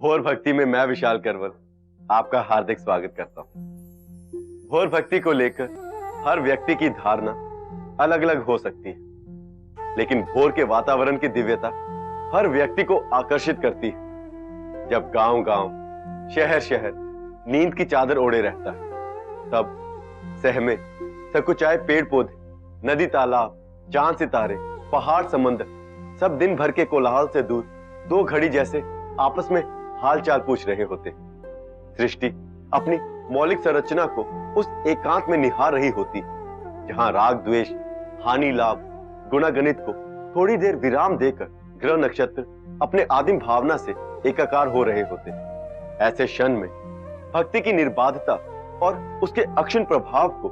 भोर भक्ति में मैं विशाल करवल आपका हार्दिक स्वागत करता हूं। भोर भक्ति को लेकर हर व्यक्ति की धारणा अलग अलग हो सकती है, लेकिन भोर के वातावरण की दिव्यता हर व्यक्ति को आकर्षित करती है। जब गांव-गांव, शहर-शहर नींद की चादर ओढ़े रहता है, तब सहमे सकुचाए पेड़ पौधे, नदी तालाब, चांद सितारे, पहाड़ समंदर सब दिन भर के कोलाहल से दूर दो घड़ी जैसे आपस में हालचाल पूछ रहे होते। सृष्टि अपनी मौलिक संरचना को उस एकांत में निहार रही होती, जहां राग द्वेष, हानि लाभ, गुणागणित को थोड़ी देर विराम देकर ग्रह नक्षत्र अपने आदिम भावना से एकाकार हो रहे होते। ऐसे क्षण में भक्ति की निर्बाधता और उसके अक्षुण्ण प्रभाव को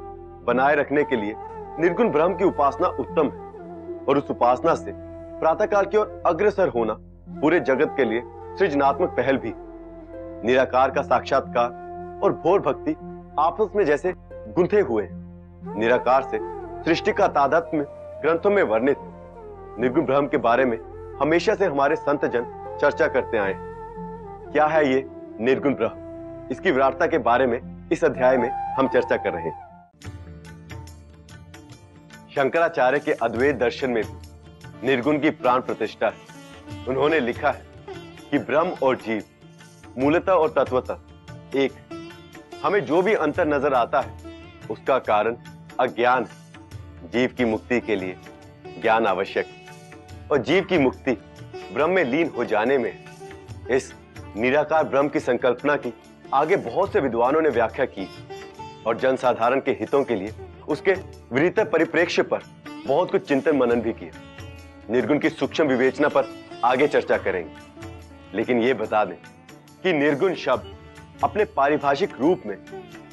बनाए रखने के लिए निर्गुण ब्रह्म की उपासना उत्तम है, और उस उपासना से प्रातःकाल की ओर अग्रसर होना पूरे जगत के लिए सृजनात्मक पहल भी। निराकार का साक्षात्कार और भोर भक्ति आपस में जैसे गुंथे हुए हैं। निराकार से सृष्टि का तादात्म्य ग्रंथों में वर्णित। निर्गुण ब्रह्म के बारे में हमेशा से हमारे संत जन चर्चा करते आए हैं। क्या है ये निर्गुण ब्रह्म? इसकी विराटता के बारे में इस अध्याय में हम चर्चा कर रहे हैं। शंकराचार्य के अद्वैत दर्शन में भी निर्गुण की प्राण प्रतिष्ठा है। उन्होंने लिखा है कि ब्रह्म और जीव मूलतः और तत्वतः एक। हमें जो भी अंतर नजर आता है उसका कारण अज्ञान है। जीव की मुक्ति के लिए ज्ञान आवश्यक है, और जीव की मुक्ति ब्रह्म में लीन हो जाने में है। इस निराकार ब्रह्म की संकल्पना की आगे बहुत से विद्वानों ने व्याख्या की, और जनसाधारण के हितों के लिए उसके विहित परिप्रेक्ष्य पर बहुत कुछ चिंतन मनन भी किया। निर्गुण की सूक्ष्म विवेचना पर आगे चर्चा करेंगे, लेकिन यह बता दें कि निर्गुण शब्द अपने पारिभाषिक रूप में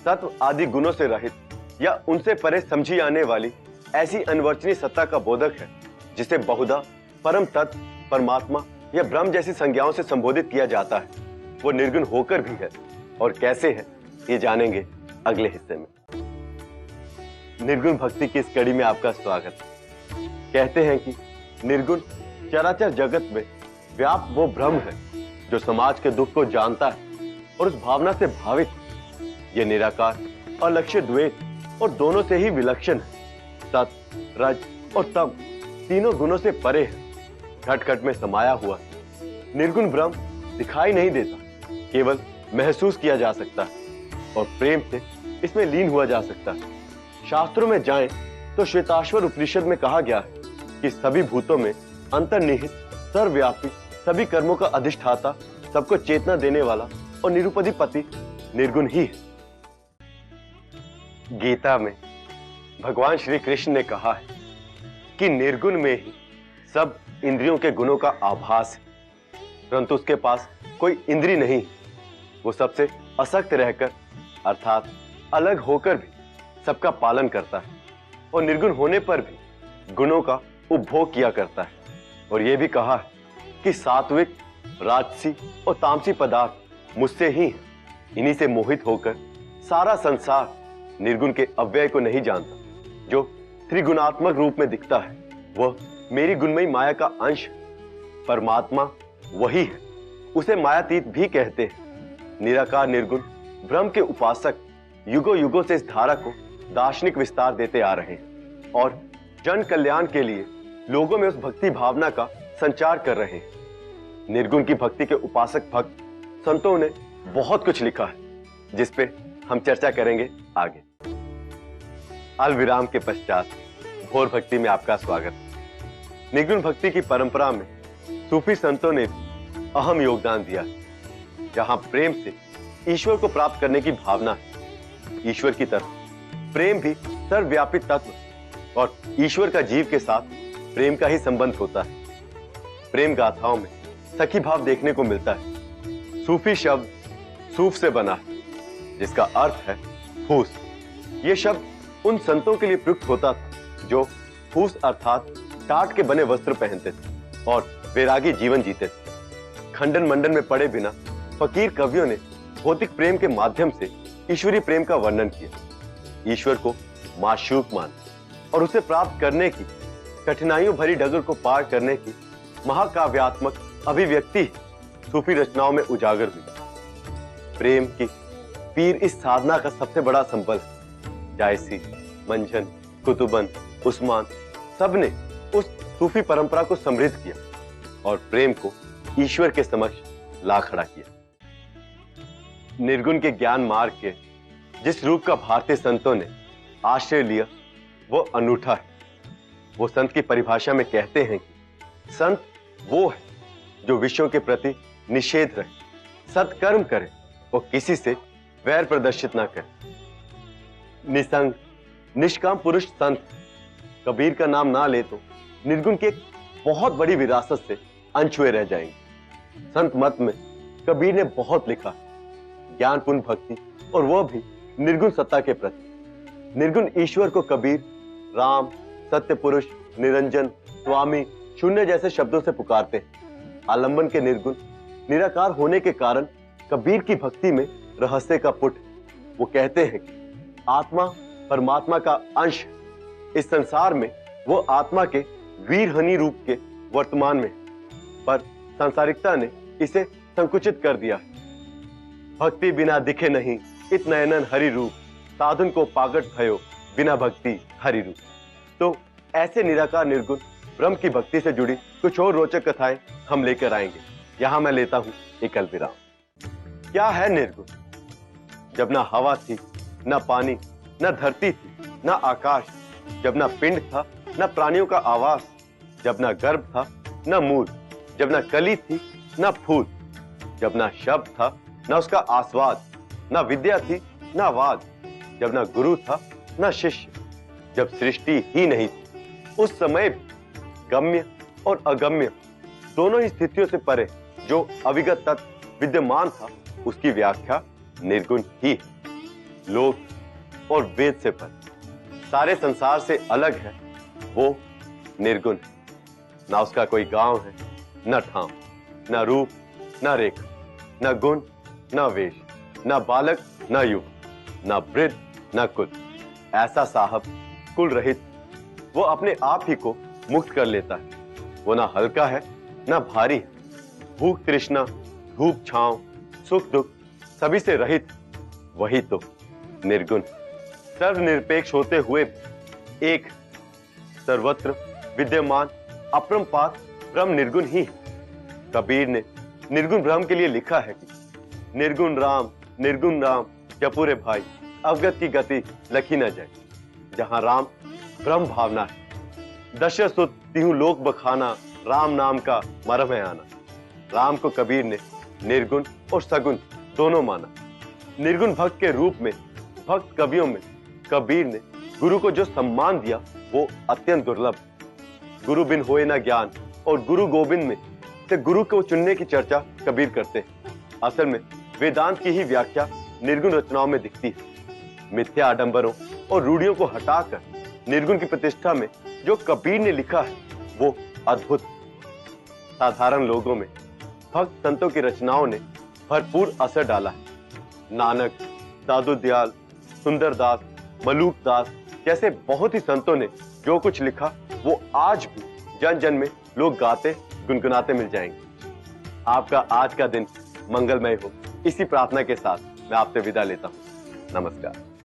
तत्व आदि गुणों से रहित या उनसे परे समझी आने वाली ऐसी अनवर्चनीय सत्ता का बोधक है, जिसे बहुधा परम तत्व, परमात्मा या ब्रह्म जैसी संज्ञाओं से संबोधित किया जाता है। वो निर्गुण होकर भी है, और कैसे है ये जानेंगे अगले हिस्से में। निर्गुण भक्ति की इस कड़ी में आपका स्वागत। कहते हैं कि निर्गुण चराचर जगत में व्याप्त वो ब्रह्म है जो समाज के दुख को जानता है और उस भावना से भावित है। ये निराकार और लक्ष्य द्वैत और दोनों से ही विलक्षण है। सत, रज और तम तीनों गुणों से परे है। घट घट में समाया हुआ निर्गुण ब्रह्म दिखाई नहीं देता, केवल महसूस किया जा सकता है और प्रेम से इसमें लीन हुआ जा सकता है। शास्त्रों में जाएं तो श्वेताश्वर उपनिषद में कहा गया है कि सभी भूतों में अंतर्निहित, सर्वव्यापी, सभी कर्मों का अधिष्ठाता, सबको चेतना देने वाला और निरुपधिपति निर्गुण ही है। गीता में भगवान श्री कृष्ण ने कहा है कि निर्गुण में ही सब इंद्रियों के गुणों का आभास है, परंतु उसके पास कोई इंद्रिय नहीं। वो सबसे असक्त रहकर अर्थात अलग होकर भी सबका पालन करता है, और निर्गुण होने पर भी गुणों का उपभोग किया करता है। और यह भी कहा है कि सात्विक, राजसी और तामसी पदार्थ मुझसे ही हैं। इन्हीं से मोहित होकर सारा संसार निर्गुण के अव्यय को नहीं जानता, जो त्रिगुणात्मक रूप में दिखता है। वह मेरी गुणमयी माया का अंश, परमात्मा वही है। उसे मायातीत भी कहते हैं। निराकार निर्गुण ब्रह्म के उपासक युगों युगों से इस धारा को दार्शनिक विस्तार देते आ रहे हैं और जन कल्याण के लिए लोगों में उस भक्ति भावना का संचार कर रहे हैं। निर्गुण की भक्ति के उपासक भक्त संतों ने बहुत कुछ लिखा है, जिस पे हम चर्चा करेंगे आगे। अल्पविराम के पश्चात भोर भक्ति में आपका स्वागत। निर्गुण भक्ति की परंपरा में सूफी संतों ने भी अहम योगदान दिया, जहां प्रेम से ईश्वर को प्राप्त करने की भावना है। ईश्वर की तरफ प्रेम भी सर्वव्यापी तत्व, और ईश्वर का जीव के साथ प्रेम का ही संबंध होता है। प्रेम गाथाओं में सखी भाव देखने को मिलता है। सूफी शब्द सूफ से बना है, जिसका अर्थ है फूस। ये शब्द उन संतों के लिए प्रयुक्त होता था जो फूस अर्थात टाट के बने वस्त्र पहनते थे और वैरागी जीवन जीते थे। खंडन मंडन में पड़े बिना फकीर कवियों ने भौतिक प्रेम के माध्यम से ईश्वरीय प्रेम का वर्णन किया। ईश्वर को माशूक मान और उसे प्राप्त करने की कठिनाइयों भरी डगर को पार करने की महाकाव्यात्मक अभिव्यक्ति सूफी रचनाओं में उजागर हुई। प्रेम की पीर इस साधना का सबसे बड़ा संबल है। जायसी, मंझन, कुतुबन, उस्मान सबने उस सूफी परंपरा को समृद्ध किया और प्रेम को ईश्वर के समक्ष ला खड़ा किया। निर्गुण के ज्ञान मार्ग के जिस रूप का भारतीय संतों ने आश्रय लिया वो अनूठा है। वो संत की परिभाषा में कहते हैं कि संत वो है जो विषयों के प्रति निषेध रहे, सत्कर्म करे और किसी से वैर प्रदर्शित ना करे। निसंग निष्काम पुरुष संत कबीर का नाम ना ले तो निर्गुण की एक बहुत बड़ी विरासत से अनछुए रह जाएंगे। संत मत में कबीर ने बहुत लिखा, ज्ञानपूर्ण भक्ति और वह भी निर्गुण सत्ता के प्रति। निर्गुण ईश्वर को कबीर राम, सत्य पुरुष, निरंजन, स्वामी, शून्य जैसे शब्दों से पुकारते हैं। आलंबन के निर्गुण निराकार होने के कारण कबीर की भक्ति में रहस्य का पुट। वो कहते हैं कि आत्मा परमात्मा का अंश है। इस संसार में वो आत्मा के वीरहनी रूप के वर्तमान में, पर सांसारिकता ने इसे संकुचित कर दिया है। भक्ति बिना दिखे नहीं इत नयनन हरि रूप, साधन को पागट भयो बिना भक्ति हरि रूप। तो ऐसे निराकार निर्गुण ब्रह्म की भक्ति से जुड़ी कुछ और रोचक कथाएं हम लेकर आएंगे। यहां मैं लेता हूं एक अल्पविराम। क्या है निर्गुण? जब ना हवा थी, ना पानी, ना धरती थी, ना आकाश, जब ना पिंड था, ना प्राणियों का आवास, जब ना गर्भ था, ना मूल, जब ना कली थी, ना फूल, जब ना शब्द था, ना उसका आस्वाद, ना विद्या थी, ना वाद, जब ना गुरु था, ना शिष्य, जब सृष्टि ही नहीं थी, उस समय गम्य और अगम्य दोनों ही स्थितियों से परे जो अविगत तत्व विद्यमान था, उसकी व्याख्या निर्गुण ही है। लोक और वेद से परे, सारे संसार से अलग है वो निर्गुण है। ना उसका कोई गांव है, न ठाम, न रूप, न रेखा, न गुण, न वेश, न बालक, न युग, न वृद्ध, न कुल। ऐसा साहब कुल रहित, वो अपने आप ही को मुक्त कर लेता है। वो ना हल्का है, ना भारी है। भूख तृष्णा, धूप छांव, सुख दुख सभी से रहित, वही तो निर्गुण। सर्वनिरपेक्ष होते हुए एक सर्वत्र विद्यमान अपरंपार ब्रह्म निर्गुण ही है। कबीर ने निर्गुण ब्रह्म के लिए लिखा है कि निर्गुण राम जपुरे भाई, अवगत की गति लखी न जाए। जहां राम ब्रह्म भावना है, दशरथ सुत तिहु लोक बखाना, राम नाम का मरम है आना। राम को कबीर ने निर्गुण और सगुण दोनों माना। निर्गुण भक्त के रूप में भक्त कवियों में कबीर ने गुरु को जो सम्मान दिया वो अत्यंत दुर्लभ। गुरु बिन होए ना ज्ञान और गुरु गोविंद में से गुरु को चुनने की चर्चा कबीर करते हैं। असल में वेदांत की ही व्याख्या निर्गुण रचनाओं में दिखती है। मिथ्या आडंबरों और रूढ़ियों को हटाकर निर्गुण की प्रतिष्ठा में जो कबीर ने लिखा है वो अद्भुत। साधारण लोगों में भक्त संतों की रचनाओं ने भरपूर असर डाला है। नानक, दादू दयाल, सुंदरदास, मलूकदास जैसे बहुत ही संतों ने जो कुछ लिखा वो आज भी जन जन में लोग गाते गुनगुनाते मिल जाएंगे। आपका आज का दिन मंगलमय हो, इसी प्रार्थना के साथ मैं आपसे विदा लेता हूं। नमस्कार।